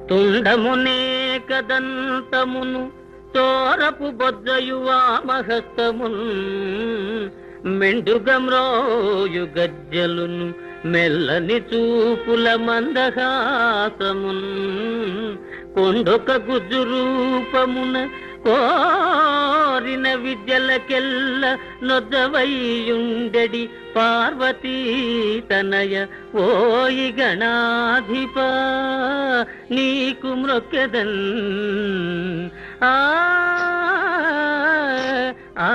తుండమునే కదంతమును తోరపు బొజ్జయు వామహస్తమున్ మెండుగమ్రోయు గజ్జలును మెల్లని చూపుల మందహాసమున్ కొండొక గుజ్జు రూపమున కోరిన విద్యలకెల్ల నొద్దవైయుండెడి పార్వతీ తనయ ఓయి గణాధిప నీకు మ్రొక్కెదన్ ఆ ఆ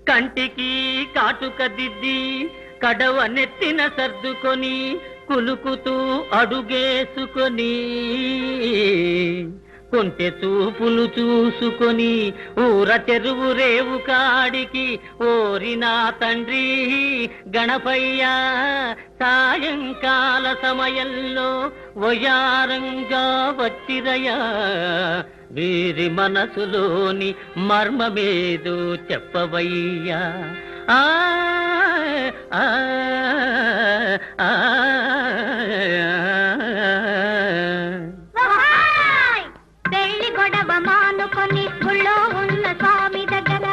కంటికి కాటుక దిద్ది కడవ నెత్తిన సర్దుకొని కులుకుతూ అడుగేసుకొని కొంటె చూపులు చూసుకొని ఊర చెరువు రేవు కాడికి ఓరినా తండ్రి గణపయ్య సాయంకాల సమయంలో వయారంగా వచ్చిరయా వీరి మనసులోని మర్మమేదో చెప్పవయ్యా ఆ ఆ ఆ పెళ్లి గొడవ మానుకొని గుళ్ళో ఉన్న స్వామి దగ్గర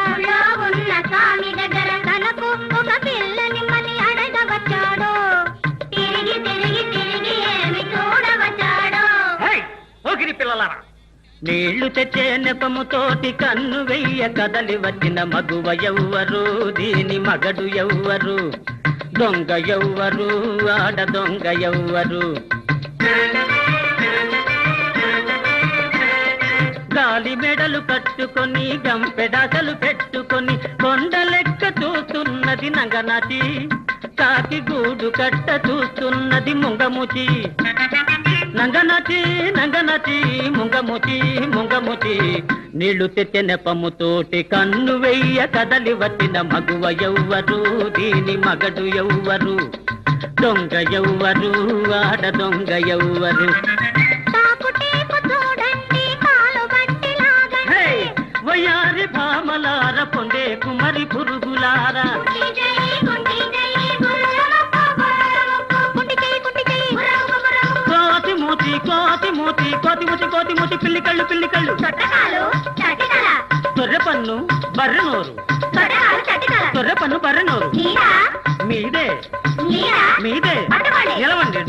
తనకు ఒక పిల్లని మని అడగవచ్చాడో తిరిగి తిరిగి తిరిగి ఏమి చూడవచ్చాడో ఓగిరి పిల్లలారా నీళ్లు తెచ్చే నెపముతోటి కన్ను వెయ్య కదలి వచ్చిన మగువ ఎవ్వరు దీని మగడు ఎవ్వరు దొంగ ఎవ్వరు ఆడ దొంగ ఎవ్వరు గాలి మెడలు కట్టుకొని గంపెడాసలు పెట్టుకొని కొండ లెక్క చూస్తున్నది నంగనచి కాకి గూడు కట్ట చూస్తున్నది ముంగముచి నంగనచి నంగనచి ముంగముచి ముంగముచి నీళ్లు తెచ్చే నెపముతోటి కన్ను వెయ్య కదలి వచ్చిన మగువ ఎవ్వరు దీని మగడు ఎవ్వరు దొంగ ఎవ్వరు ఆడ దొంగ ఎవ్వరు వయారి భామలార పొందే కుమరి పురుగులారా కోతి మూతి పిల్లి కళ్ళు తొర్రె పన్ను బర్రెనోరు మీదే నిలవండి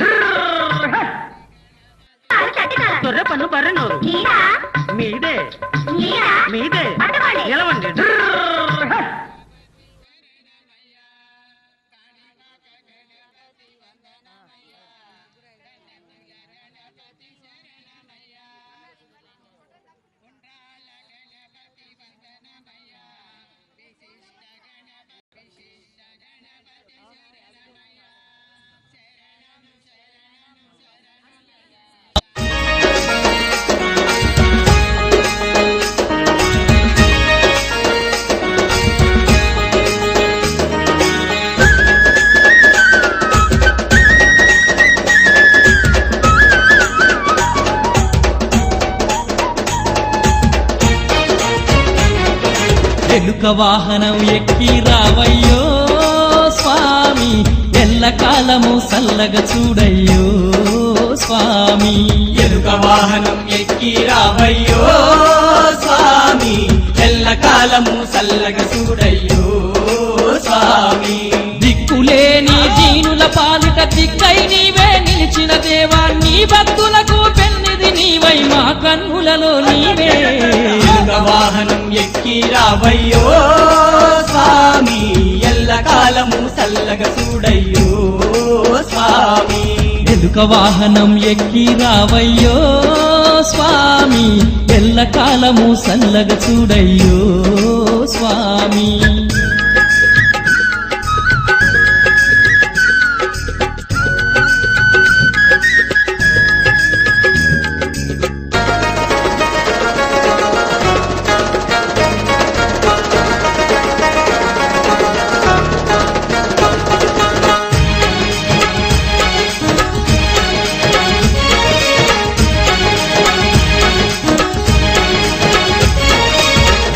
తొర్రె పన్ను బర్రెనోరు మీదే నిలవండి ఎలుక వాహనం ఎక్కి రావయ్యో స్వామి ఎల్లకాలము సల్లగా చూడయ్యో స్వామి ఎలుక వాహనం ఎక్కి రావయ్యో స్వామి ఎల్లకాలము సల్లగ చూడయ్యో స్వామి దిక్కులేని దీనుల పాలిట దిక్కై నీవే నిలిచిన దేవా నీ భక్తులకు పెన్నిది నీవై మా కన్నులలో నీవే వాహనం ఎక్కి రావయ్యో స్వామి ఎల్లకాలము సల్లగ చూడయ్యో స్వామి ఎలుక వాహనం ఎక్కి రావయ్యో స్వామి ఎల్లకాలము సల్లగ చూడయ్యో స్వామి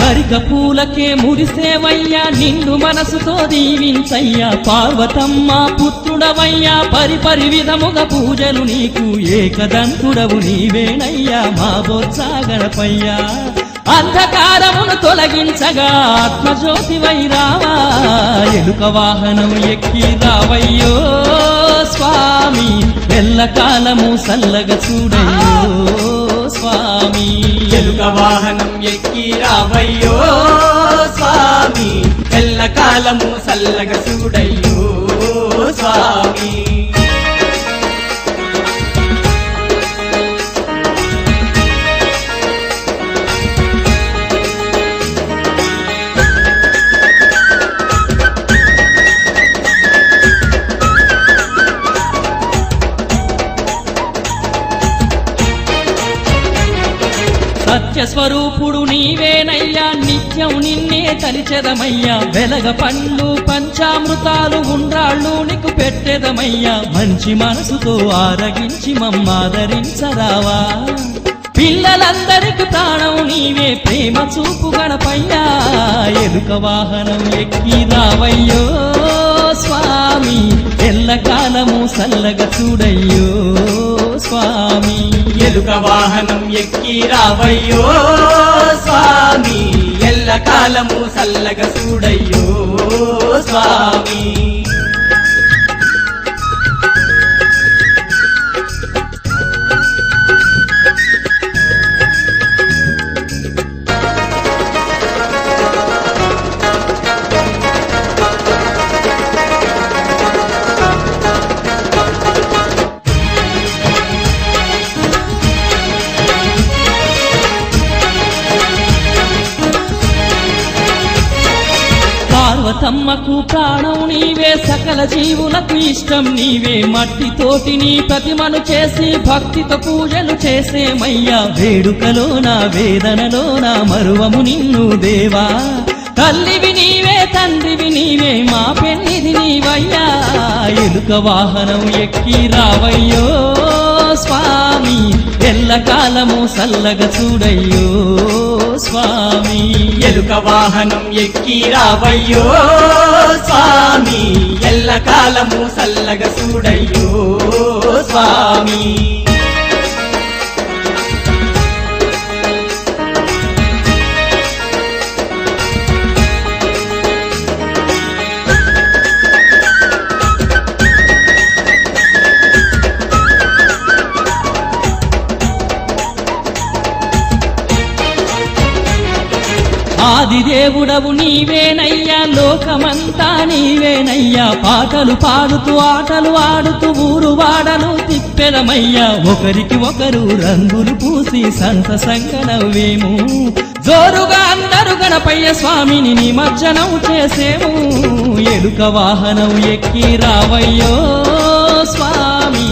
హరిక పూలకే మురిసేవయ్యా నిన్ను మనసుతో దీవించయ్యా పార్వతమ్మ పుత్రుడవయ్యా పరిపరి విధముగా పూజలు నీకు ఏకదంతుడవు నీవేనయ్యా మా బొత్స గణపయ్యా అంధకారమును తొలగించగా ఆత్మజ్యోతివై రావా ఎలుక వాహనం ఎక్కి రావయ్యో స్వామి ఎల్లకాలము సల్లగ చూడయ్యో స్వామి ఎలుక వాహనం ఎక్కి రావయ్యో స్వామి ఎల్లకాలము సల్లగ చూడయ్యో స్వామి సత్యస్వరూపుడు నీవేనయ్యా నిత్యం నిన్నే తలిచెదమయ్యా వెలగ పండ్లు పంచామృతాలు ఉండ్రాళ్ళు నీకు పెట్టెదమయ్యా మంచి మనసుతో ఆరగించి మమ్మాదరించరావా పిల్లలందరికి ప్రాణం నీవే ప్రేమ చూపు గణపయ్యా ఎలుక వాహనం ఎక్కి రావయ్యో స్వామి ఎల్లకాలము సల్లగ చూడయ్యో స్వామి ఎలుక వాహనం ఎక్కి రావయ్యో స్వామి ఎల్లకాలము సల్లగ చూడయ్యో స్వామి పార్వతమ్మకు ప్రాణం నీవే సకల జీవులకు ఇష్టం నీవే మట్టితోటి నీ ప్రతిమను చేసి భక్తితో పూజలు చేసేమయ్యా వేడుకలోన వేదనలోన మరువము నిన్ను దేవా తల్లివి నీవే తండ్రివి నీవే మా పెన్నిది నీవయ్యా ఎలుక వాహనం ఎక్కి రావయ్యో స్వామి ఎల్లకాలము సల్లగ చూడయ్యో స్వామి ఎలుక వాహనం ఎక్కి రావయ్యో స్వామి ఎల్లకాలము సల్లగ చూడయ్యో స్వామి ఆదిదేవుడవు నీవేనయ్యా లోకమంతా నీవేనయ్యా పాటలు పాడుతూ ఆటలు ఆడుతూ ఊరు వాడలు తిప్పెదమయ్యా ఒకరికి ఒకరు రంగులు పూసి సంతసంగా నవ్వేము జోరుగా అందరు గణపయ్య స్వామిని నిమజ్జనం చేసేము ఎలుక వాహనం ఎక్కి రావయ్యో స్వామి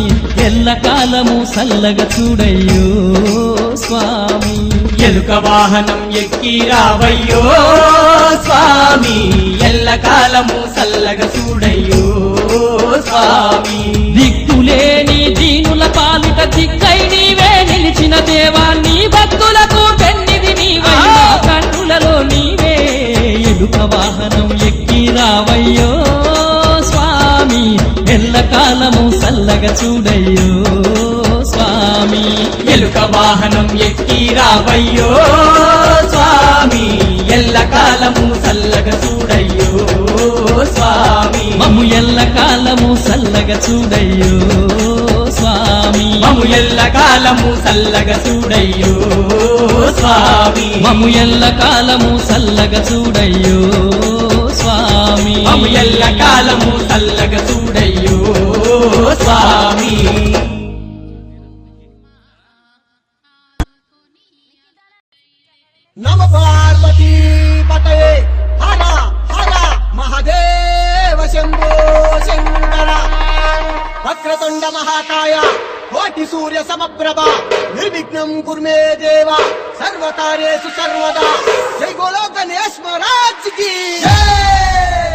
ఎల్లకాలము సల్లగ చూడయ్యో స్వామి ఎలుక వాహనం ఎక్కి రావయ్యో స్వామి ఎల్లకాలము సల్లగ చూడయ్యో స్వామి దిక్కులేని దీనుల పాలిట దిక్కై నీవే నిలిచిన దేవా నీ భక్తులకు పెన్నిది నీవై మా కన్నులలో నీవే ఎలుక వాహనం ఎక్కి రావయ్యో స్వామి ఎల్లకాలము సల్లగ చూడయ్యో స్వామి ఎలుక వాహనం ఎక్కి రావయ్యో స్వామి ఎల్లకాలము సల్లగ చూడయ్యో స్వామి మమ్ము ఎల్లకాలము సల్లగ చూడయ్యో స్వామి మమ్ము ఎల్లకాలము సల్లగ చూడయ్యో స్వామి మమ్ము ఎల్లకాలము సల్లగ చూడయ్యో స్వామి మమ్ము ఎల్లకాలము సల్లగ చూడయ్యో స్వామి నమ పార్వతీ పతయే హర హర మహాదేవ శంభో శంకర వక్రతుండ మహాకాయ కోటి సూర్య సమప్రభ నిర్విఘ్నం కుర్మే దేవ సర్వకార్యేషు సర్వదా జై గోలో గణేష్ మహారాజ్ కి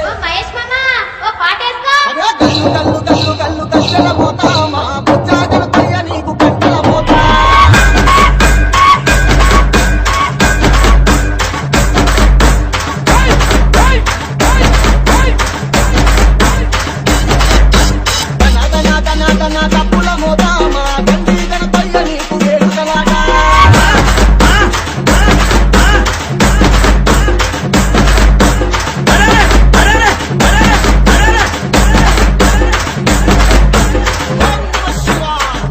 ఓ మహేష్ మామ ఓ పాటేస్కో అరే గల్లు గల్లు గల్లు గల్లు గజ్జల మోతా మా బుజ్జాగల పయ్య నీకు గంటల మోతా తప్పుల మోతామా గండి గణపయ్య నీకు వేడుకలాగా ఓం నమః శివాయ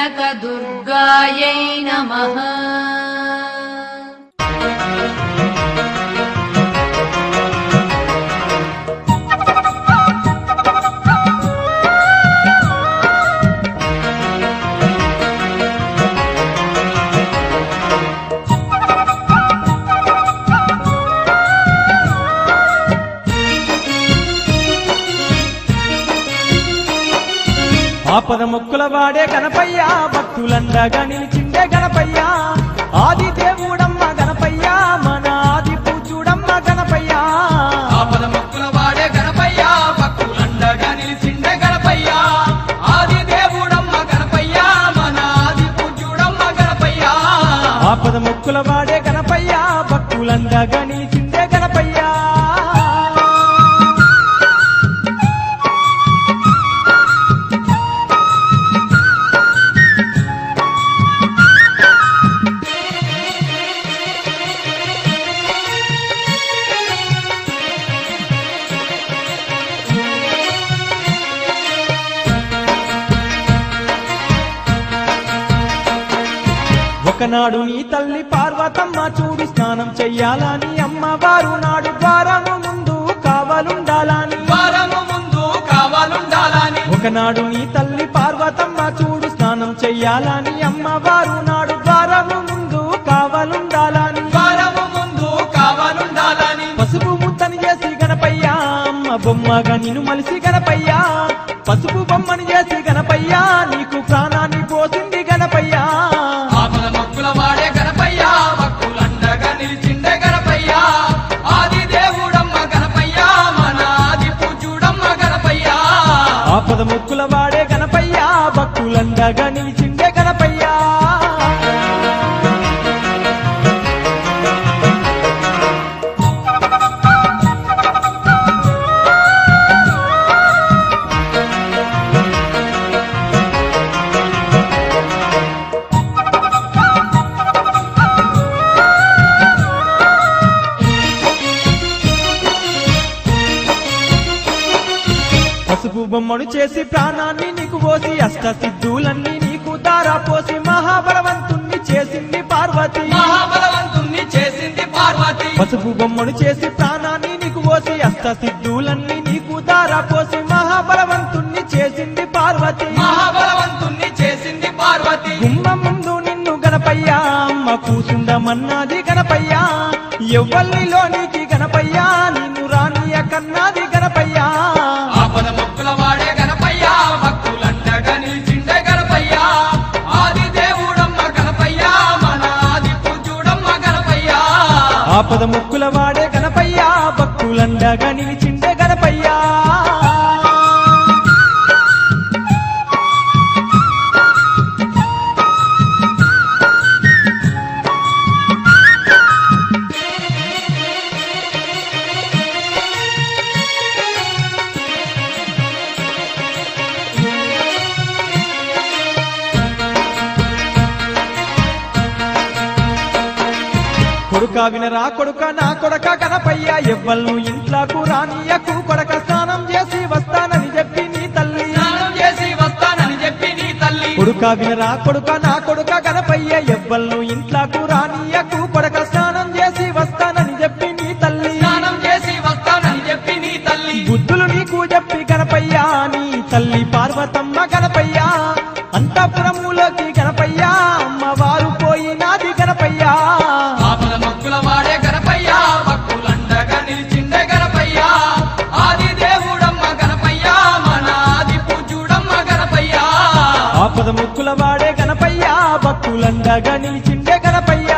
కనకదుర్గాయై నమః. ఆపద మొక్కుల వాడే గణపయ్య భక్తులండగా నిలిచిండే గణపయ్య ఆది దేవుడమ్మ గణపయ్య మన ఆది పూజుడమ్మ గణపయ్య ఆపద మొక్కుల వాడే గణపయ్య భక్తులండగా నిలిచిండే గణపయ్య ఆది దేవుడమ్మ గణపయ్య మన ఆది పూజ్యుడమ్మ గణపయ్య ఆపద మొక్కుల వాడే గణపయ్య భక్తులండగా నిలిచిండే గణపయ్య ఒకనాడు నీ తల్లి పార్వతమ్మ చూడి స్నానం చెయ్యాలని అమ్మవారు నాడు ద్వారము ముందు కావాలుండాలని వారము ముందు కావాలుండాలని ఒకనాడు నీ తల్లి పార్వతమ్మ చూడు స్నానం చెయ్యాలని అమ్మవారు నాడు ద్వారము ముందు కావాలుండాలని వారము ముందు కావాలుండాలని పసుపు ముద్దని చేసి గణపయ్య అమ్మ బొమ్మగా నిన్ను మలిసి గణపయ్య పసుపు బొమ్మని చేసి గణపయ్య నీకు ప్రాణాన్ని పోసింది గణపయ్య ఆపద మొక్కుల వాడే గణపయ్య భక్తులండగా నిలిచిండే గణపయ్య ఆది దేవుడమ్మ గణపయ్య మన ఆది పూజ్యుడమ్మ గణపయ్య ఆపద మొక్కుల వాడే గణపయ్య భక్తులండగా నిలిచిండే గణపయ్య పసుపు బొమ్మను చేసి ప్రాణాన్ని నీకు పోసి అష్ట సిద్ధులన్నీ నీకు దారా పోసి మహాబలవంతుణ్ణి చేసింది పార్వతి మహాబలవంతుణ్ణి చేసింది పార్వతి పసుపు బొమ్మను చేసి ప్రాణాన్ని నీకు పోసి అష్ట సిద్ధులన్నీ నీకు దారా పోసి మహాబలవంతుణ్ణి చేసింది పార్వతి మహాబలవంతుణ్ణి చేసింది పార్వతి గుమ్మ ముందు నిన్ను గణపయ్య అమ్మ కూసుండమన్నది గణపయ్య ఎవ్వల్లిలోనికి గణపయ్య నిన్ను రానియ కన్నది గణపయ్య ఆపద మొక్కుల వాడే గణపయ్య భక్తులండగా నిలిచిండే గణపయ్య ఆది దేవుడమ్మ గణపయ్య మన ఆది పూజ్యుడమ్మ గణపయ్య ఆపద ముక్కుల వాడే గణపయ్య భక్తులండగా నిలిచిండే గణపయ్య కొడుక వినరా కొడుక నా కొడక గణపయ్య ఎవ్వల్ను ఇంట్లోకు రానియకు కొడక స్నానం చేసి వస్తానని చెప్పి నీ తల్లి స్నానం చేసి వస్తానని చెప్పి నీ తల్లి కొడుక వినరా కొడుక నా కొడుక గణపయ్య ఎవ్వల్ను ఇంట్లోకు రానియకు కొడక స్నానం చేసి వస్తానని చెప్పి నీ తల్లి స్నానం చేసి వస్తానని చెప్పి నీ తల్లి బుద్ధులు నీకు చెప్పి గణపయ్య నీ తల్లి పార్వతమ్మ గణపయ్య అంతఃపురములోకి గణపయ్య అమ్మవారు పోయినాది గణపయ్య ఆపద మొక్కుల వాడే గణపయ్య భక్తులండగా నిలిచిండే గణపయ్య ఆది దేవుడమ్మ గణపయ్య మన ఆది పూజ్యుడమ్మ గణపయ్య ఆపద ముక్కుల వాడే గణపయ్య భక్తులండగా నిలిచిండే గణపయ్య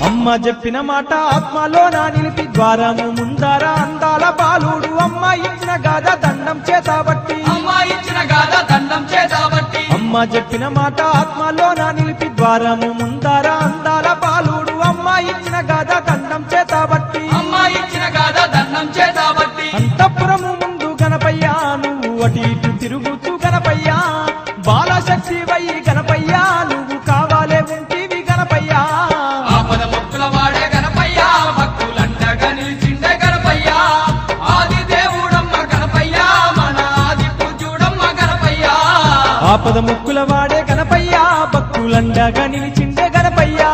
అమ్మ చెప్పిన మాట ఆత్మలో నా నిలిపి ద్వారము ముందర అందాల బాలుడు అమ్మ ఇచ్చిన గాథ దండం చేతబట్టి అమ్మ ఇచ్చిన గాథ దండం చేతబట్టి అమ్మ చెప్పిన మాట ఆత్మలో నా నిలిపి ద్వారము ముందర అందాల బాలుడు అమ్మ ఇచ్చిన గాథ దండం చేతబట్టి అంతఃపురము ముందు గణపయ్యా నువ్వు అటు ఇటు తిరుగుతూ గణపయ్యా బాలశక్తి వై గణపయ్యా నువ్వు కావాలే ఉంటివి గణపయ్యా ఆపద మొక్కుల వాడే గణపయ్యా భక్తులండగా నిలిచిండే గణపయ్యా ఆది దేవుడమ్మ గణపయ్యా మన ఆది పూజ్యుడమ్మ గణపయ్యా ఆపద ముక్కుల వాడే గణపయ్యా భక్తులండగా నిలిచిండే గణపయ్యా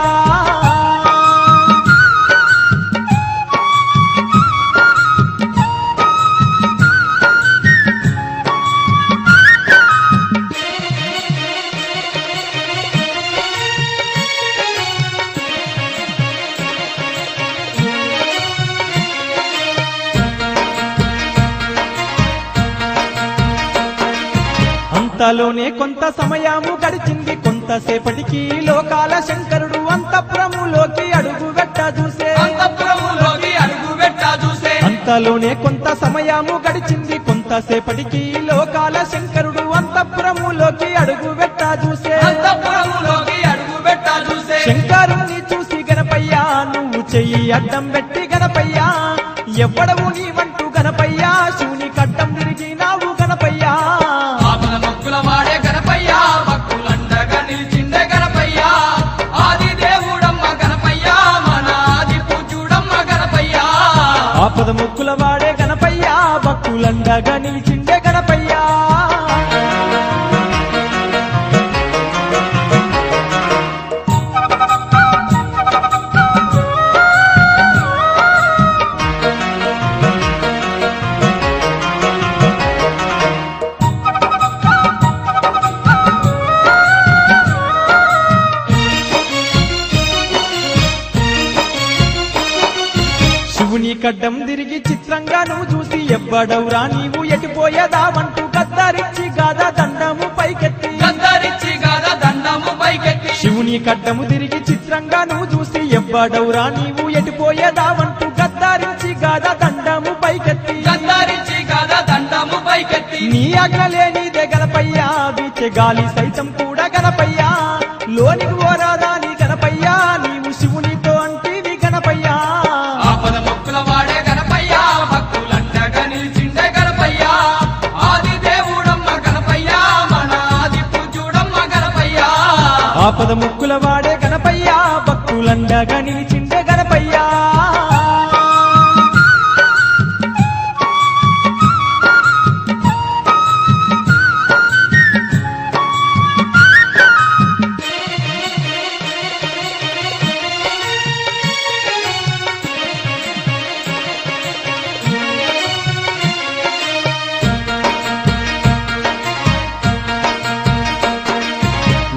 అంతలోనే కొంత సమయము గడిచింది కొంతసేపటికి లోకాల శంకరుడు అంతఃపురములోకి అడుగు పెట్ట చూసే అంతఃపురములోకి అడుగు పెట్టా చూసే అంతలోనే కొంత సమయము గడిచింది కొంతసేపటికి లోకాల శంకరుడు అంతఃపురములోకి అడుగు పెట్ట చూసే అంతఃపురములోకి అడుగు పెట్టా చూసే శంకరుణ్ణి చూసి గణపయ్యా నువ్వు చెయ్యి అడ్డం పెట్టి గణపయ్యా ఎవ్వడవు నీవంటూ గణపయ్యా శివుని కడ్డం తిరిగినావు గణపయ్యా ఆపద మొక్కుల వాడే గణపయ్యా భక్తులండగా నిలిచిండే గణపయ్యా ఆది దేవుడమ్మ గణపయ్యా మన ఆది పూజ్యుడమ్మ గణపయ్యా ఆపద ముక్కుల వాడే గణపయ్యా భక్తులండగా నిలిచిండే గణపయ్యా శివుని కడ్డం తిరిగి చిత్రంగా నువ్వు చూసి ఎవ్వడవురా నీవు ఎటుపోయేదావంటూ గద్దరించి గాదా దండము పైకెత్తి గద్దరించి గాదా దండము పైకెత్తి శివుని కడ్డము తిరిగి చిత్రంగా నువ్వు చూసి ఎవ్వడవురా నీవు ఎటుపోయేదావంటూ గద్దరించి గాదా దండము పైకెత్తి గద్దరించి గాదా దండము పైకెత్తి నీ ఆజ్ఞ లేనిదే గణపయ్యా వీచే గాలి సైతం కూడా గణపయ్యా లోనికి ఓరాదాని గణపయ్యా నీవు శివునితో అంటివి గణపయ్యా ఆపద మొక్కుల వాడే గణపయ్యా భక్తులండగా నిలిచిండే గణపయ్యా ఆది దేవుడమ్మ గణపయ్యా మన ఆది పూజ్యుడమ్మ గణపయ్యా ఆపద ముక్కుల వాడే గణపయ్యా భక్తులండగా నిలిచిండే గణపయ్యా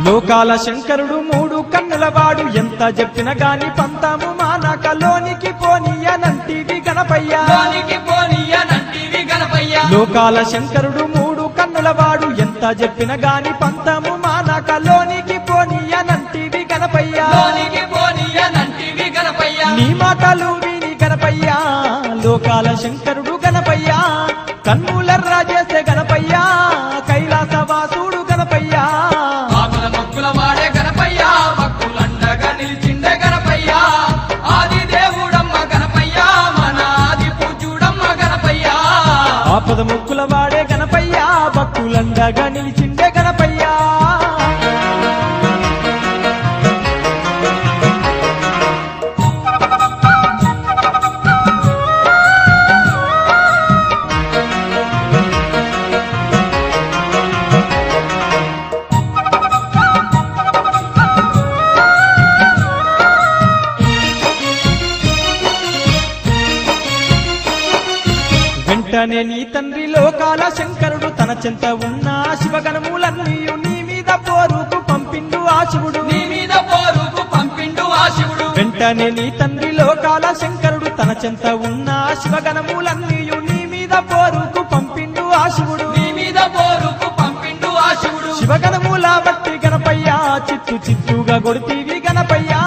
లోకాల శంకరుడు మూడు కన్నుల వాడు ఎంత చెప్పిన గాని పంతాము మానకలోనికి పోనీయనంటివి గణపయ్యా లోనికి పోనీయనంటివి గణపయ్యా లోకాల శంకరుడు మూడు కన్నుల వాడు ఎంత చెప్పిన గాని పంతము మానకలోనికి పోనీయనంటివి గణపయ్యా లోనికి పోనీయనంటివి గణపయ్యా నీ మాటలు విని గణపయ్యా లోకాల శంకరుడు గణపయ్యా కన్నులర్రా చేసే గణపయ్యా కైలాసవాసుడు గణపయ్యా ఆపద మొక్కుల వాడే గణపయ్యా భక్తులండగా నిలిచిండే గణపయ్యా ఆది దేవుడమ్మ గణపయ్యా మన ఆది పూజ్యుడమ్మ గణపయ్యా ఆపద ముక్కుల వాడే గణపయ్యా భక్తులండగా నిలిచిండే గణపయ్యా వెంటనే నీ తండ్రి లోకాల శంకరుడు తన చెంత ఉన్న శివగణములన్నీయు నీ మీద పోరుకు పంపిండు ఆ శివుడు నీ మీద పోరుకు పంపిండు ఆ శివుడు వెంటనే నీ తండ్రి లోకాల శంకరుడు తన చెంత ఉన్న శివగణములన్నీయు నీ మీద పోరుకు పంపిండు ఆ శివుడు నీ మీద పోరుకు పంపిండు ఆ శివుడు శివగణముల బట్టి గణపయ్యా చిత్తు చిత్తుగా కొడితీవి గణపయ్యా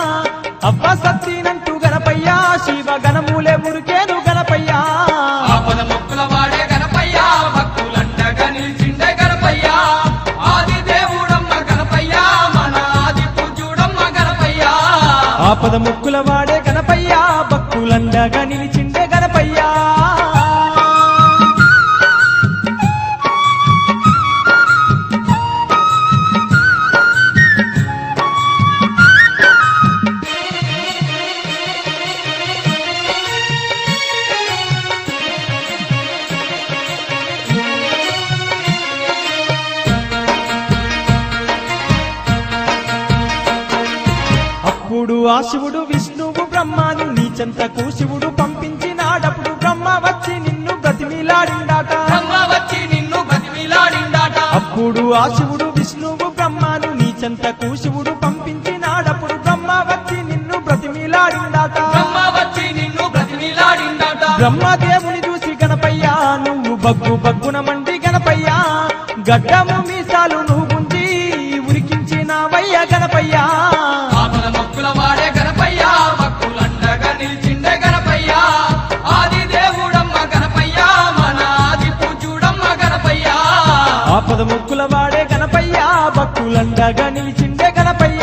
అబ్బ సత్తినంటూ గణపయ్యా శివగణములే మురికేను గణపయ్యా ఆపద మొక్కుల వాడే గణపయ్యా భక్తులండగా నిలిచిండే గణపయ్యా ఆది దేవుడమ్మ గణపయ్యా మన ఆది పూజ్యుడమ్మ గణపయ్యా ఆపద ముక్కుల వాడే గణపయ్యా భక్తులండగా నిలిచిండే గణపయ్యా ఆ శివుడు విష్ణువు బ్రహ్మాను నీ చెంతకు శివుడు పంపించినాడప్పుడు బ్రహ్మ వచ్చి నిన్ను బ్రతిమిలాడిండాట బ్రహ్మ వచ్చి నిన్ను బతిమిలాడిండాట అప్పుడు ఆ శివుడు విష్ణువు బ్రహ్మాను నీ చెంతకు శివుడు పంపించినాడప్పుడు బ్రహ్మ వచ్చి నిన్ను బ్రతిమిలాడిండాట బ్రహ్మ వచ్చి నిన్ను బతిమిలాడిండాట బ్రహ్మదేవుని చూసి గణపయ్య నువ్వు బగ్గు బగ్గున మండి గణపయ్య గడ్డము మీసాలు నువ్వు గుంజి ఉరికించినావయ్య గణపయ్య ఆపద మొక్కుల వాడే గణపయ్య భక్తులండగా నిలిచిండే గణపయ్య ఆది దేవుడమ్మ గణపయ్య మన ఆది పూజ్యుడమ్మ గణపయ్య ఆపద ముక్కుల వాడే గణపయ్య భక్తులండగా నిలిచిండే గణపయ్య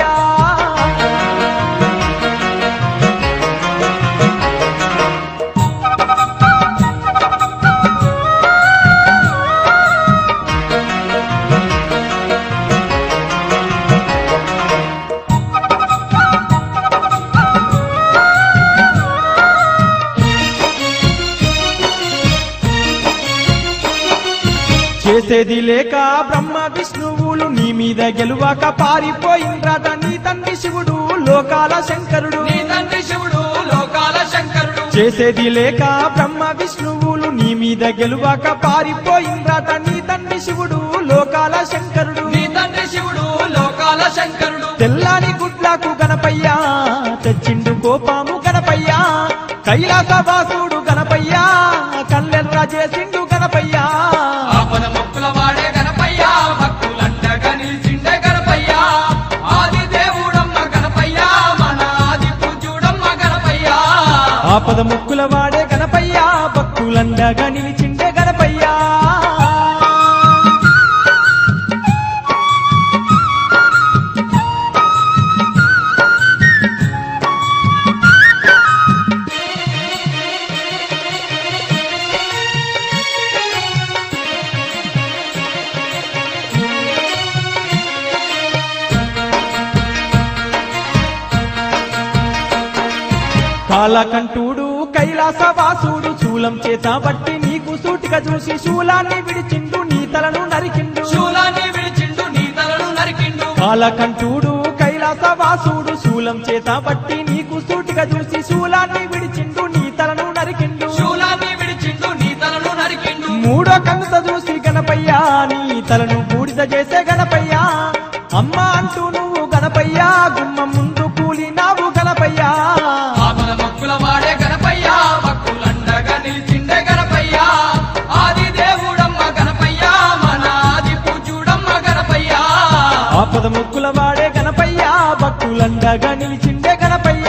చేసేది లేక బ్రహ్మ విష్ణువులు నీ మీద గెలువాక పారిపోయిండ్రాట నీ తండ్రి శివుడు లోకాల శంకరుడు నీ తండ్రి శివుడు లోకాల శంకరుడు చేసేది లేక బ్రహ్మ విష్ణువులు నీ మీద గెలువాక పారిపోయిండ్రాట నీ తండ్రి శివుడు లోకాల శంకరుడు నీ తండ్రి శివుడు లోకాల శంకరుడు తెల్లాని గుడ్లకు గణపయ్య తెచ్చిండు కోపాము గణపయ్య కైలాసవాసుడు గణపయ్య కల్లెర్ర చేసిండు గణపయ్య ఆపద మొక్కుల వాడే గణపయ్య భక్తులండగా నిలిచిండే గణపయ్య ఆది దేవుడమ్మ గణపయ్య మన ఆది పూజ్యుడమ్మ గణపయ్య ఆపద ముక్కుల వాడే గణపయ్య భక్తులండగా నిలిచిండే గణపయ్య కాలకంఠుడు కైలాసవాసుడు శూలం చేత బట్టి నీకు సూటిగా చూసి శూలాన్ని విడిచిండు నీ తలను నరికిండు శూలాన్ని విడిచిండు నీ తలను నరికిండు కాలకంఠుడు కైలాసవాసుడు శూలం చేత బట్టి నీకు సూటిగా చూసి శూలాన్ని విడిచిండు నీ తలను నరికిండు శూలాన్ని విడిచిండు నీ తలను నరికిండు మూడో కన్నుత చూసి గణపయ్య నీ తలను బూడిద చేసే గణపయ్య అమ్మ అంటూ నువ్వు గణపయ్య గుమ్మ ముందు కూలినావు గణపయ్య ఆపద మొక్కుల వాడే గణపయ్య భక్తులండగా నిలిచిండే గణపయ్య ఆది దేవుడమ్మ గణపయ్య మన ఆది పూజ్యుడమ్మ గణపయ్య ఆపద ముక్కుల వాడే గణపయ్య భక్తులండగా నిలిచిండే గణపయ్య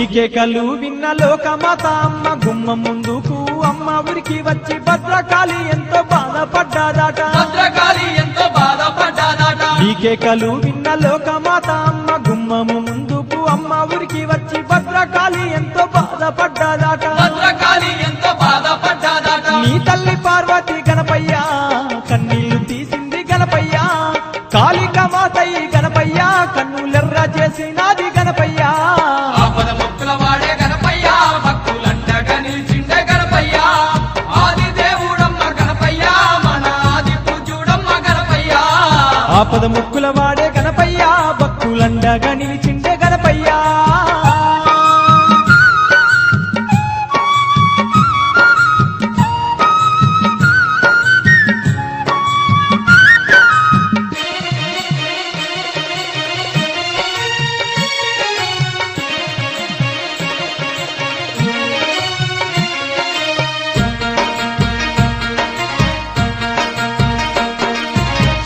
కేకలు విన్న లోకమాత అమ్మ గుమ్మ ముందుకు అమ్మ ఊరికి వచ్చి భద్రకాళి ఎంతో బాధపడ్డాదట భద్రకాళి ఎంతో బాధపడ్డాదట ఈ కేకలు విన్న లోకమాత అమ్మ గుమ్మము ముందుకు అమ్మ ఊరికి వచ్చి భద్రకాళి ఎంతో బాధపడ్డాదట భద్రకాళి ఎంతో బాధపడ్డాదట నీ తల్లి పార్వతి గణపయ్య కన్నీళ్లు తీసింది గణపయ్య కాళిక మాతయ్య గణపయ్య కన్నులెర్ర చేసినది గణపయ్య ఆపద మొక్కుల వాడే గణపయ్య భక్తులండగా నిలిచిండే గణపయ్య ఆది దేవుడమ్మ గణపయ్య మన ఆది పూజ్యుడమ్మ గణపయ్య ఆపద ముక్కుల వాడే గణపయ్య భక్తులండగా నిలిచిండే గణపయ్య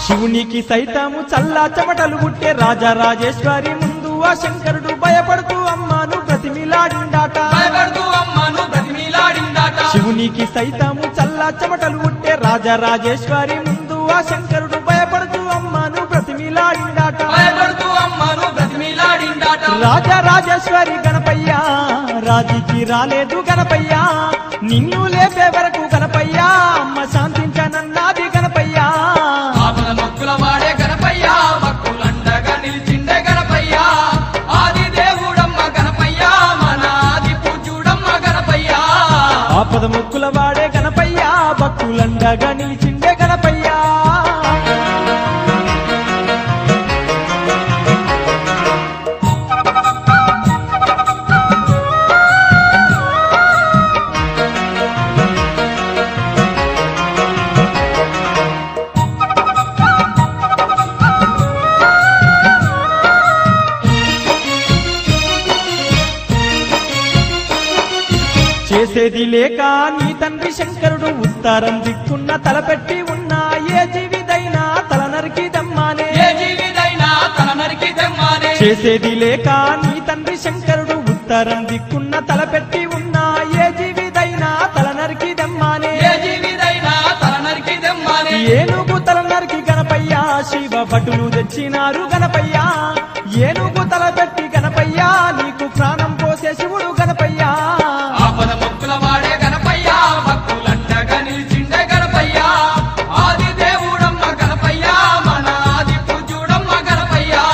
శివునికి సైతము చల్లా చెమటలు పుట్టే రాజరాజేశ్వరి ముందు ఆ శంకరుడు భయపడుతూ అమ్మను బ్రతిమిలాడిండాట భయపడుతూ అమ్మను బ్రతిమిలాడిండాట శివునికి సైతము చల్లా చెమటలు పుట్టే రాజరాజేశ్వరి ముందు ఆ శంకరుడు భయపడుతూ అమ్మను బ్రతిమిలాడిండాట భయపడుతూ అమ్మను బ్రతిమిలాడిండాట రాజరాజేశ్వరి గణపయ్య రాజీకి రాలేదు గణపయ్య నిన్ను లేపే వరకు గణపయ్య బక్కులండగా నిలిచిండే గణపయ్యా. చేసేది లేక నీ తండ్రి శంకరుడు ఉత్తరం దిక్కున్న తలపెట్టి ఉన్నా ఏ జీవిదైనా తల నరికి దమ్మానే. ఏ జీవిదైనా తల నరికి దెమ్మానే. చేసేది లేక నీ తండ్రి శంకరుడు ఉత్తరం దిక్కున్న తలపెట్టి ఉన్నా ఏ జీవిదైనా తల నరికి దమ్మానే. ఏ జీవిదైనా తల నరికి దెమ్మానే. ఏనుగు తల నరికి గణపయ్యా శివ భటులు తెచ్చినారు గణపయ్యా. ఏనుగు తల పెట్టి గణపయ్యా నీకు ప్రాణం పోసే శివుడు గణపయ్యా. ఆపద మొక్కుల వాడే గణపయ్యా భక్తులండగా నిలిచిండే గణపయ్యా. ఆది దేవుడమ్మ గణపయ్యా మన ఆది పూజ్యుడమ్మ గణపయ్యా.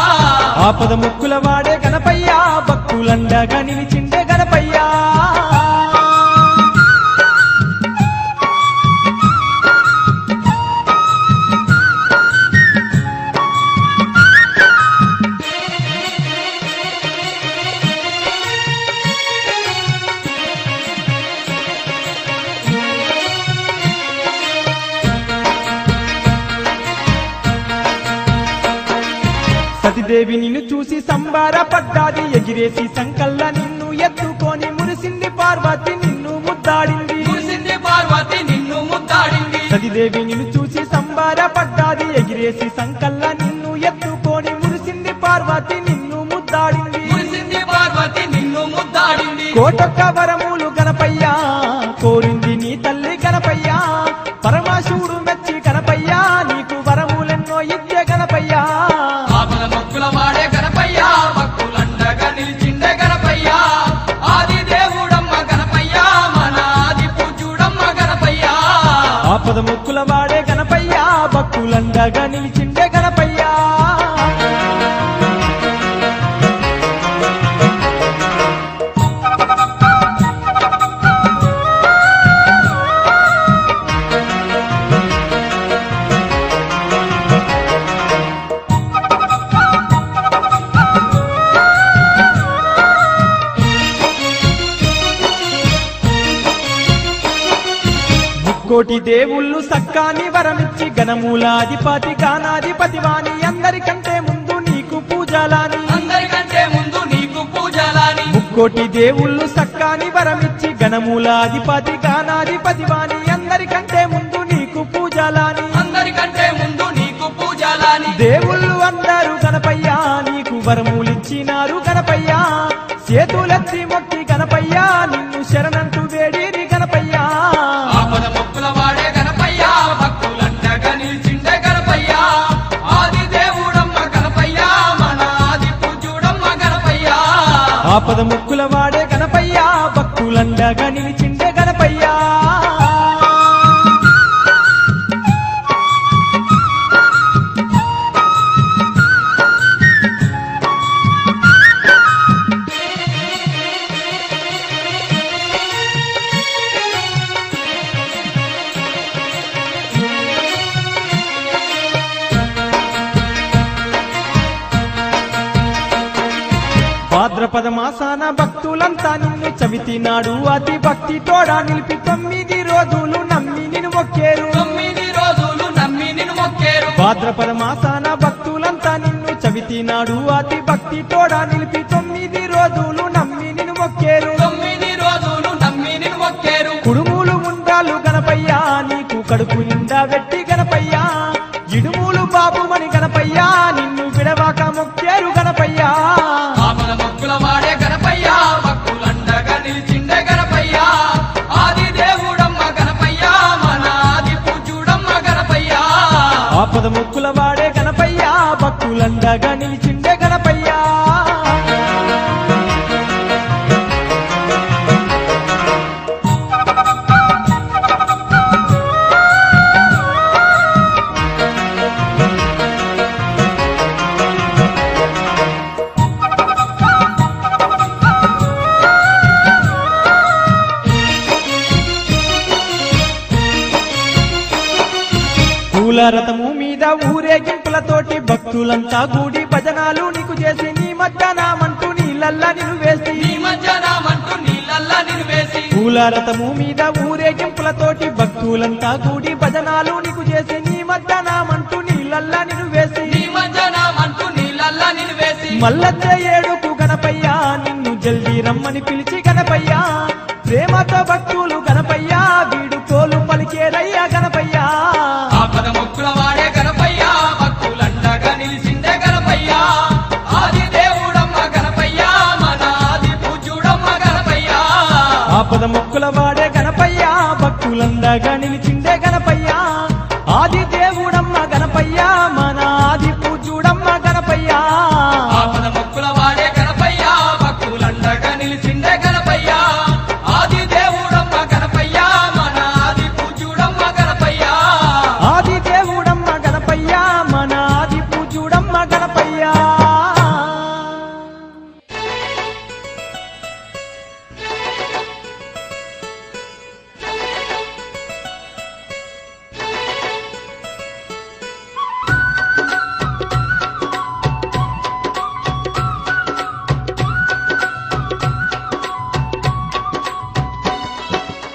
ఆపద ముక్కుల వాడే గణపయ్యా భక్తులండగా నిలిచిండే గణపయ్యా. సతిదేవి నిన్ను చూసి సంబారపడ్డాది ఎగిరేసి సంకల్ల నిన్ను ఎత్తుకొని మురిసింది పార్వతి నిన్ను ముద్దాడింది. మురిసింది పార్వతి నిన్ను ముద్దాడింది. సతిదేవి నిన్ను చూసి సంబారపడ్డాది ఎగిరేసి సంకల్ల నిన్ను ఎత్తుకొని మురిసింది పార్వతి నిన్ను ముద్దాడింది. మురిసింది పార్వతి నిన్ను ముద్దాడింది. కోటొక్క వరములు గణపయ్యా కోరింది నీ తల్లి గణపయ్యా. పరమశివుడు మెచ్చి గణపయ్యా నీకు వరములెన్నో ఇచ్చే గణపయ్యా. ఆపద మొక్కుల వాడే గణపయ్యా భక్తులండగా నిలిచిండే గణపయ్యా. ఆది దేవుడమ్మ గణపయ్యా మన ఆది పూజ్యుడమ్మ గణపయ్యా. ఆపద ముక్కుల వాడే గణపయ్యా భక్తులండగా నిలిచిండే గణపయ్యా. కోటి దేవుళ్ళు సక్కాని వరమిచ్చి గణమూలాధిపతి గానాధిపతి వాణి అందరికంటే ముందు నీకు పూజలాని. అందరికంటే ముందు నీకు పూజలాని. ముక్కోటి దేవుళ్ళు సక్కాని వరమిచ్చి గణమూలాధిపతి గానాధిపతి వాణి అందరికంటే ముందు నీకు పూజలాని. అందరికంటే ముందు నీకు పూజలాని. దేవుళ్ళు అందరూ గణపయ్యా నీకు వరములిచ్చినారు గణపయ్యా. చేతులెత్తి మొక్కి గణపయ్యా నిన్ను శరణంటూ వేడిరి గణపయ్యా. ఆపద మొక్కుల వాడే గణపయ్యా భక్తులండగా నిలిచిండే గణపయ్యా. ఆది దేవుడమ్మ గణపయ్యా మన ఆది పూజ్యుడమ్మ గణపయ్యా. ఆపద ముక్కుల వాడే గణపయ్యా భక్తులండగా నిలిచిండే గణపయ్యా. భాద్రపద మాసాన భక్తులంతా నిన్ను చవితి నాడు అతి భక్తి తోడా నిలిపి 9 రోజులు నమ్మి నిన్ను మొక్కేరు. 9 రోజులు నమ్మి నిన్ను మొక్కేరు. భాద్రపద మాసాన భక్తులంతా నిన్ను చవితి నాడు అతి భక్తి తోడా నిలిపి 9 రోజులు నమ్మి నిన్ను మొక్కేరు. 9 రోజులు నమ్మి నిన్ను మొక్కేరు. కుడుములు ఉండాలు గణపయ్యా నీకు కడుపు నిండా వెట్టి గణపయ్యా. ఇడుములు బాబుమని గణపయ్యా నిన్ను విడవాక మొక్కేరు గణపయ్యా. ఆపద మొక్కుల వాడే గణపయ్యా భక్తులండగా నిలిచిండే గణపయ్యా. ఆది దేవుడమ్మ గణపయ్యా మన ఆది పూజ్యుడమ్మ గణపయ్యా. ఆపద ముక్కుల వాడే గణపయ్యా భక్తులండగా నిలిచిండే గణపయ్యా. పూల రథము మీద ఊరేగింపులతోటి భక్తులంతా గూడి భజనాలు నీకు చేసి నీ మధ్యాహ్నమంటూ నీళ్ళల్లా నిలువేసి నీ మధ్యాహ్నమంటూ నీళ్ళల్లా నిలివేసి పూల రథము మీద ఊరేగింపులతోటి భక్తులంతా గూడి భజనాలు నీకు చేసి నీ మధ్యాహ్నమంటూ నీళ్ళల్లా నిలువేసి నీ మధ్యాహ్నమంటూ నీళ్ళల్లా నిలివేసి మల్లచ్చ ఏడుకు గణపయ్యా నిన్ను జల్దీ రమ్మని పిలిచి గణపయ్యా ప్రేమతో భక్తులు గణపయ్యా వీడుకోలు పలికేరయ్యా గణపయ్యా ఆపద మొక్కుల వాడే గణపయ్యా భక్తులండగా నిలిచిందే గణపయ్యా ఆది దేవుడమ్మ గణపయ్యా మన ఆది పూజ్యుడమ్మ గణపయ్యా ఆపద మొక్కుల వాడే గణపయ్యా భక్తులందగా నిలిచిందే గణపయ్యా ఆది దేవుడమ్మ గణపయ్యా మన ఆది పూజ్యుడమ్మ గణపయ్యా ఆపద మొక్కుల వాడే గణపయ్యా భక్తులండగా నిలిచిందే గణపయ్యా ఆది దేవుడమ్మ గణపయ్యా మన ఆది పూజ్యుడమ్మ గణపయ్యా ఆది దేవుడమ్మ గణపయ్యా మన ఆది పూజ్యుడమ్మ గణపయ్యా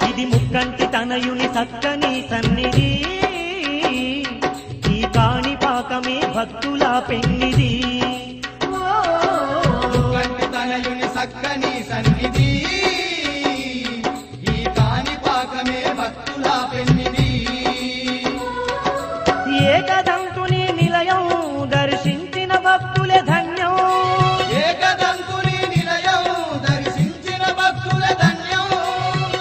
ఇది ముక్కంటి తనయుని చక్కని సన్నిధి ఈ కాణి పాకమే భక్తుల పెన్నిది కంటి తనయుని సక్కని సన్నిధి ఈ కాణిపాకమే భక్తుల పెన్నిది ఏకదంతుని నిలయం దర్శించిన భక్తులే ధన్యం ఏకదంతుని నిలయం దర్శించిన భక్తుల ధన్యం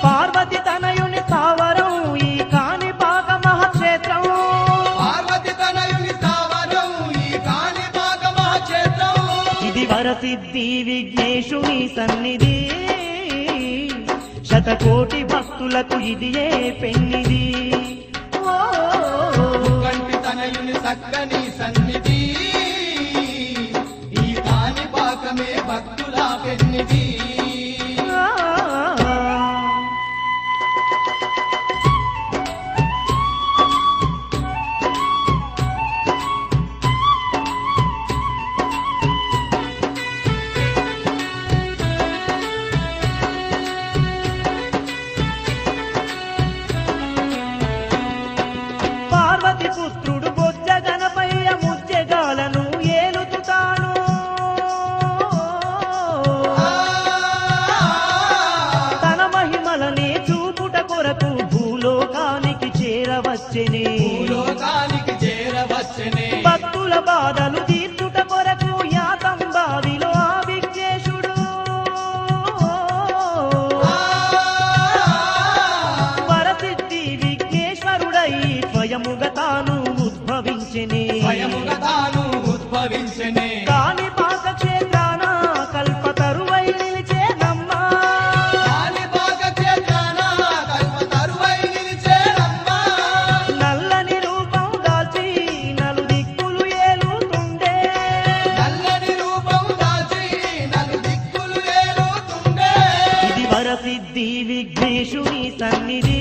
పార్వతి తనయుని స్థావరం ఈ కాణి పాక మహాక్షేత్రం పార్వతి తనయుని స్థావరం ఈ కాణిపాక మహాక్షేత్రం ఇది వరసిద్ధి విఘ్నేశుని సన్నిధి శతకోటి భక్తులకు ఇది ఏ పెన్నిది కంటి తనయుని సక్కని సన్నిధి ఈ కాణిపాకమే భక్తుల పెన్నిది పార్వతి పుత్రుడు బొజ్జ గణపయ్య ముజ్జగాలను ఏలుతుతాను తన మహిమలనే చూపుట కొరకు భూలోకానికి చేరవచ్చెనే లోకానికి చేరవచ్చనే భక్తుల బాధలు తీర్చుట కొరకు యాతం బావిలో ఆ విఘ్నేశుడు వరసిద్ధి విఘ్నేశ్వరుడై స్వయముగా తాను ఉద్భవించెనే స్వయముగా తాను ఉద్భవించనే కాని పాక క్షేత్రాన కల్పతరువై నిలిచేనమ్మా కాణిపాక క్షేత్రాన కల్పతరువై నిలిచేనమ్మా నల్లని రూపం దాల్చి నలు దిక్కులు ఏలుతుండే నల్లని రూపం దాల్చి నలు దిక్కులు ఏలుతుండే ఇది వరసిద్ధి విఘ్నేశుని సన్నిధి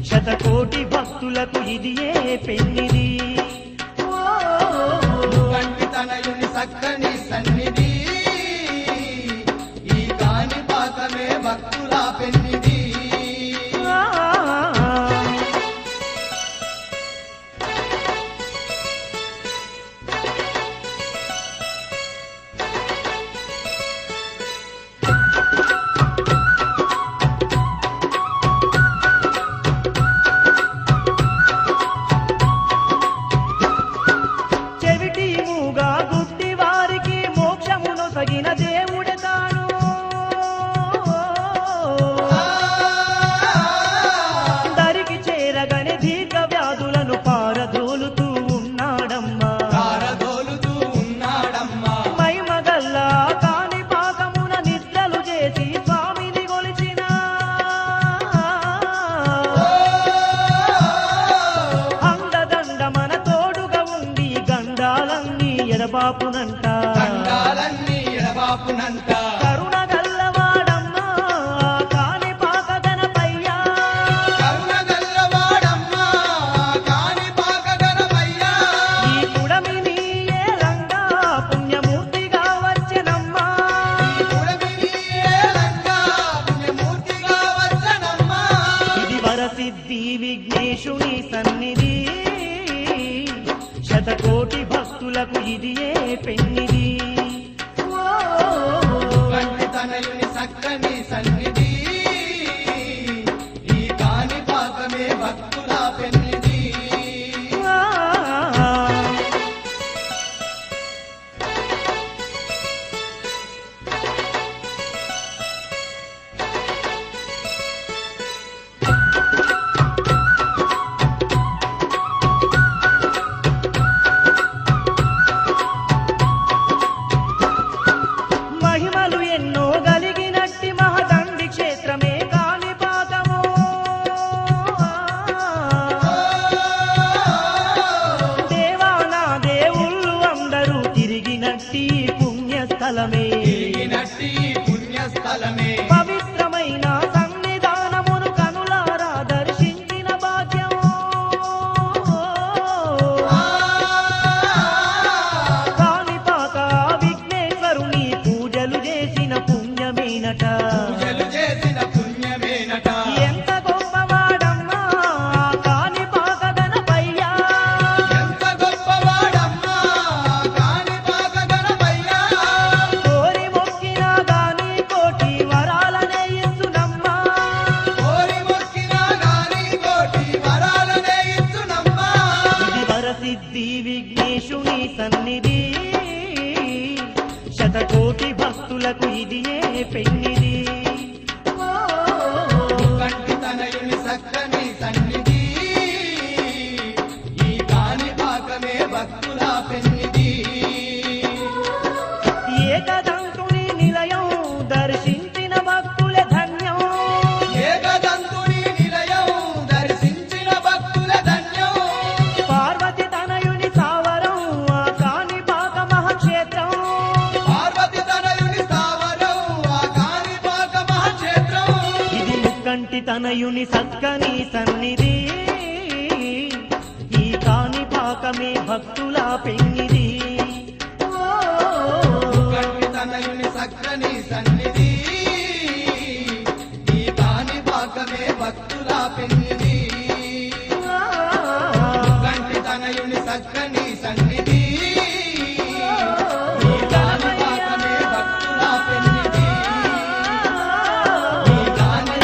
శతకోటి భక్తులకు ఇది ఏ పెన్నిది కంటి తనయుని సక్కని సన్నిధి ఈ కాణిపాకమే భక్తుల పెన్నిది చెవిటి మూగా గుడ్డి వారికి మోక్షమును తగిన దేవుడే తాను దరికి చేరగని దీర్ఘ వ్యాధులను పారదోలుతూ ఉన్నాడమ్మా పారదోలుతూ ఉన్నాడమ్మా మైమగల్లా కాని పాకమున నిద్రలు చేసి స్వామిని గొలిచిన అండదండ మన తోడుగా ఉండి గండాలన్నీ ఎడబాపునంట దండాలన్నీ ఎడబాపునంట కరుణ గల్లవాడమ్మా కాని పాక గణపయ్యా కరుణ గల్లవాడమ్మా ఇది ఏ పెన్నిది ఓ, కంటి తనయుని చక్కని సన్నిధి ఈ కాని పాకమే భక్తుల పెన్నిధి ఆ, మహిమలు ఎన్నో కలిగినట్టి మహదండి క్షేత్రమే కాణిపాకము దేవానా దేవుళ్ళు అందరూ తిరిగినట్టి పుణ్యస్థలమే తిరిగినట్టి పుణ్యస్థలమే పవిత్రమైన సన్నిధానమును కనులారా దర్శించిన భాగ్యం కాణిపాక విఘ్నేశ్వరుని పూజలు చేసిన పుణ్యమేనట పూజలు చేసిన పుణ్యమేనట ఎంత గొప్పవాడమ్మా కాణిపాక గణపయ్యా ఎంత గొప్పవాడమ్మా కాణిపాక గణపయ్యా కోరి మొక్కినా గాని కోటి వరాలనే ఇస్తునమ్మా కోరి మొక్కినా గాని కోటి వరాలనే ఇచ్చునమ్మా ఇది వరసిద్ధి విఘ్నేశుని సన్నిధి శతకోటి భక్తులకు ఇది ఏ పెన్నిది ఓ, కంటి తనయుని చక్కని సన్నిధి ఈ కాని పాకమే భక్తుల పెన్నిధి ఏకదంతుని నిలయం దర్శించిన భక్తుల ధన్యం ఏకదంతుని నిలయం దర్శించిన భక్తుల ధన్యం పార్వతి తనయుని సావరం ఆ కాణిపాక మహాక్షేత్రం పార్వతి తనయుని స్థావరం ఆ కాణిపాక మహాక్షేత్రం ఇది ముక్కంటి తనయుని సక్కని సన్నిధి ఈ కాణిపాకమే భక్తుల పెన్నిది ఓ, కంటి తనయుని చక్కని సన్నిధి ఈ కాని పాకమే భక్తుల పెన్నిధి ఆ, కంటి తనయుని చక్కని సన్నిధి ఈ కాని పాకమే భక్తుల పెన్నిధి ఈ కాని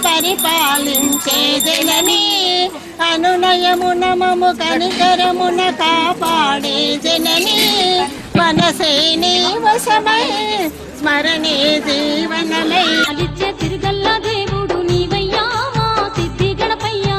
పరిపాలించే జనని అనునయమున మము కనికరమున కాపాడే జనని మనసే నీ వశమై స్మరణే జీవనమై అలిచ్చే తిరుగల్ల దేవుడు నీవయ్యా మా సిద్ధి గణపయ్యా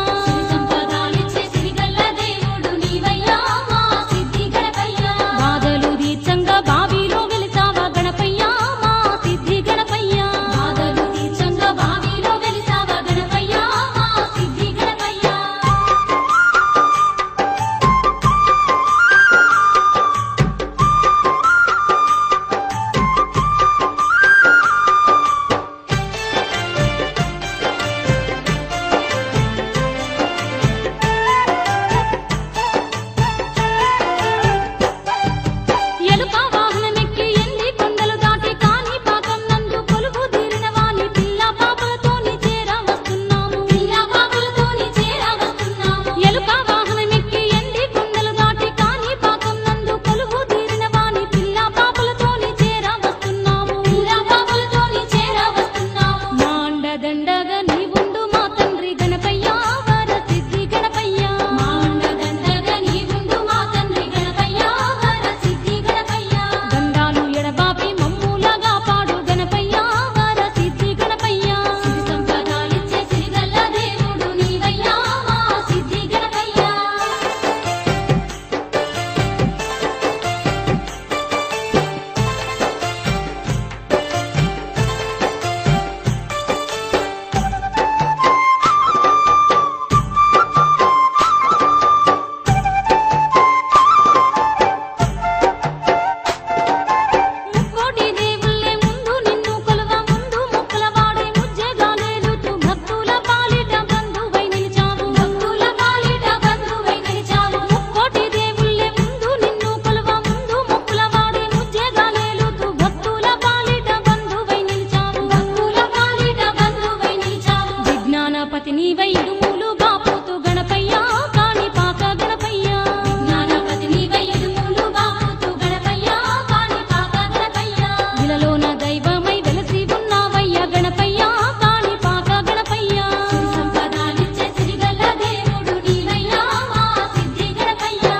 సంపదాలిచ్చే తిరుగల్ల దేవుడు నీవయ్యా మా సిద్ధి గణపయ్యా బాధలు తీర్చంగా బావిలో వెలిసావా గణపయ్యా మా సిద్ధి గణపయ్యా బాధలు తీర్చంగా బావిలో వెలిసావా గణపయ్యా మా సిద్ధి గణపయ్యా ఎలుక వాహనమెక్కి ఎన్ని కొండలు దాటి కాని పాకం నందు కొలువు తీరిన వాని పిల్ల పాపలతోని చేరా వస్తున్నాము పిల్ల పాపలతోని చేరా వస్తున్నాము ఎలుక వాహనమెక్కి ఎన్ని కొండలు దాటి కాని పాకం నందు కొలువు తీరిన వాని పిల్ల పాపలతోని చేరా వస్తున్నాము పిల్ల పాపలతోని చేరా వస్తున్నాము మాండదండగా నీవుండు మా తండ్రి గణపయ్యా వర సిద్ధి గణపయ్యా మాండదండగా నీవుండు మా తండ్రి గణపయ్యా వర సిద్ధి గణపయ్యా గండాలు ఎడబాపి మమ్ములగా పాడు గణపయ్యా వర సిద్ధి గణపయ్యా సిరి సంపదాలిచ్చే సిరిగల్ల దేవుడు నీవయ్యా మా సిద్ధి గణపయ్యా ముక్కోటి దేవుళ్ళే ముందు నిన్ను కొలువ ముందు మొక్కల వాడే ముజ్జగాలేలుతూ భక్తుల పాలిట బంధువై నిలిచావు భక్తుల పాలిట బంధువై నిలిచావు ముక్కోటి దేవుళ్ళే ముందు నిన్ను కొలువ ముందు మొక్కల వాడే ముజ్జగాలేలుతూ భక్తుల పాలిట బంధువై నిలిచావు భక్తుల పాలిట బంధువై నిలిచావు విజ్ఞానపతి నీవై ఇడుములు బాపుతూ గణపయ్యా కాని పాక గణపయ్యా విజ్ఞానపతి నీవై ఇడుములు బాపుతూ గణపయ్యా కాని పాక గణపయ్యా ఇలలోన దైవమై వెలసి ఉన్నావయ్యా గణపయ్యా కాని పాక గణపయ్యా సిరి సంపదాలిచ్చే సిరిగల్ల దేవుడు నీవయ్యా మా సిద్ధి గణపయ్యా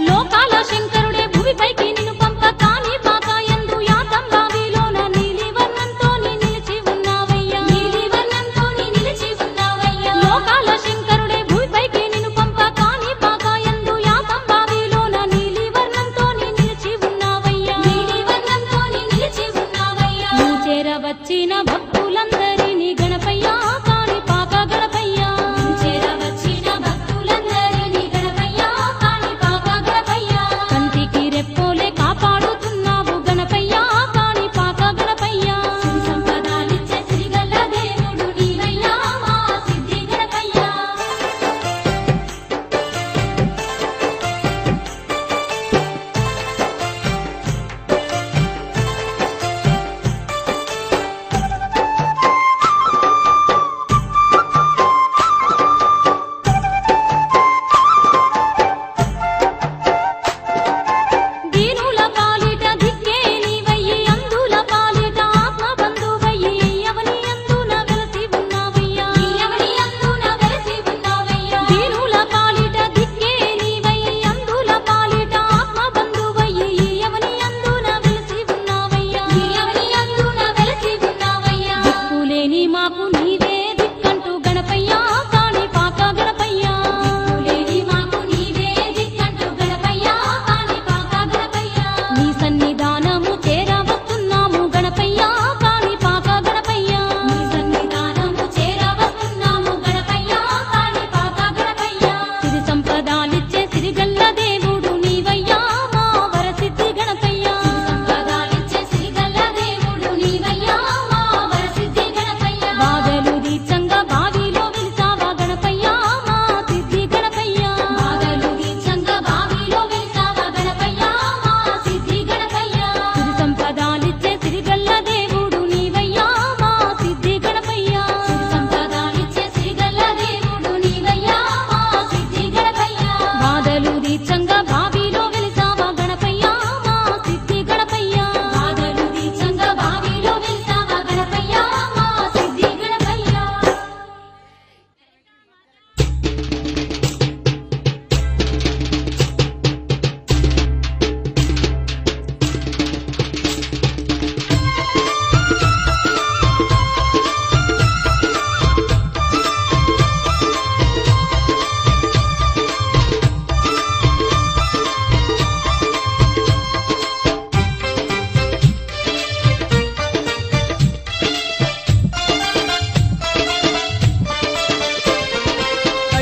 లోకాల శంకరుడే భూమిపైకి నిన్ను పంప కాని పాకాయందు యాతం బావిలోన నీలివర్ణంతోని నిలిచి ఉన్నావయ్యా నీలివర్ణంతోని నిలిచి ఉన్నావయ్యా లోకాల శంకరుడే భూమిపైకి నిన్ను పంప కాని పాకాయందు యాతం బావిలోన నీలివర్ణంతోని నిలిచి ఉన్నావయ్యా నీలివర్ణంతోని నిలిచి ఉన్నావయ్యా నీ చేర వచ్చిన భక్తులందరినీ గణపయ్యా కాని పాక గణపయ్యా నీ చేర వచ్చిన భక్తులందరినీ గణపయ్యా కాని పాక గణపయ్యా కంటికి రెప్పోలే కాపాడుతున్నావు గణపయ్యా కాని పాక గణపయ్యా సిరి సంపదాలిచ్చే సిరిగల్ల దేవుడు నీవయ్యా మా సిద్ధి గణపయ్యా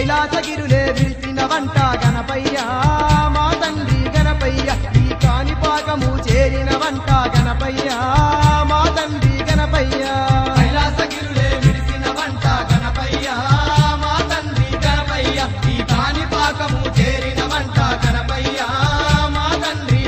కైలాసగిరులే విరిచిన వంట